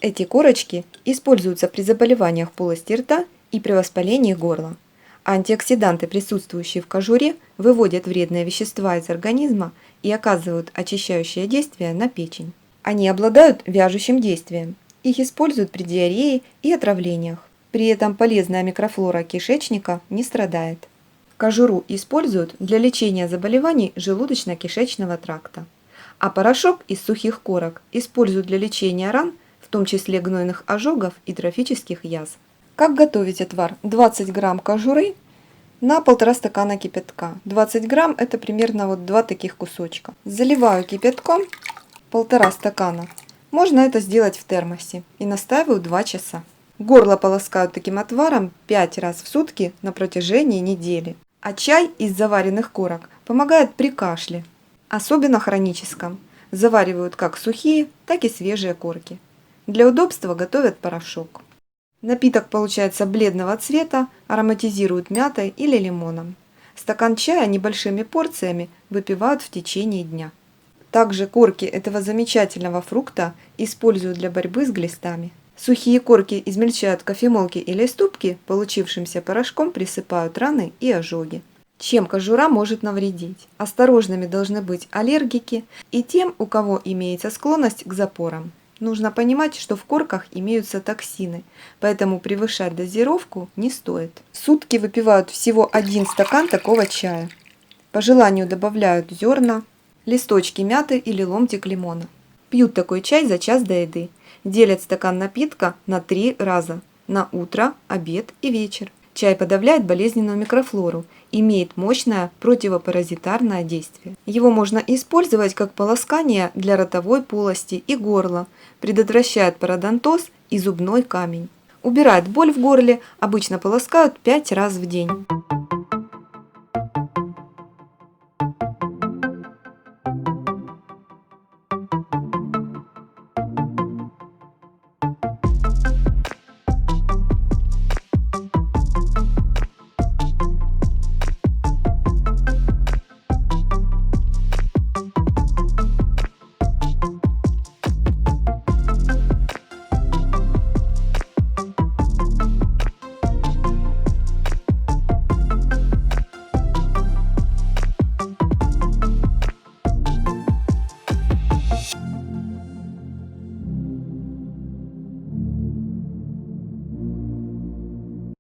Эти корочки используются при заболеваниях полости рта и при воспалении горла. Антиоксиданты, присутствующие в кожуре, выводят вредные вещества из организма и оказывают очищающее действие на печень. Они обладают вяжущим действием. Их используют при диарее и отравлениях. При этом полезная микрофлора кишечника не страдает. Кожуру используют для лечения заболеваний желудочно-кишечного тракта. А порошок из сухих корок используют для лечения ран, в том числе гнойных ожогов и трофических язв. Как готовить отвар? 20 грамм кожуры на 1,5 стакана кипятка. 20 грамм это примерно вот 2 таких кусочка. Заливаю кипятком 1,5 стакана. Можно это сделать в термосе и настаиваю 2 часа. Горло полоскаю таким отваром 5 раз в сутки на протяжении недели. А чай из заваренных корок помогает при кашле, особенно хроническом. Заваривают как сухие, так и свежие корки. Для удобства готовят порошок. Напиток получается бледного цвета, ароматизируют мятой или лимоном. Стакан чая небольшими порциями выпивают в течение дня. Также корки этого замечательного фрукта используют для борьбы с глистами. Сухие корки измельчают в кофемолке или ступке, получившимся порошком присыпают раны и ожоги. Чем кожура может навредить? Осторожными должны быть аллергики и тем, у кого имеется склонность к запорам. Нужно понимать, что в корках имеются токсины, поэтому превышать дозировку не стоит. В сутки выпивают всего 1 стакан такого чая. По желанию добавляют зерна, листочки мяты или ломтик лимона. Пьют такой чай за час до еды. Делят стакан напитка на 3 раза – на утро, обед и вечер. Чай подавляет болезненную микрофлору, имеет мощное противопаразитарное действие. Его можно использовать как полоскание для ротовой полости и горла, предотвращает пародонтоз и зубной камень. Убирает боль в горле, обычно полоскают 5 раз в день.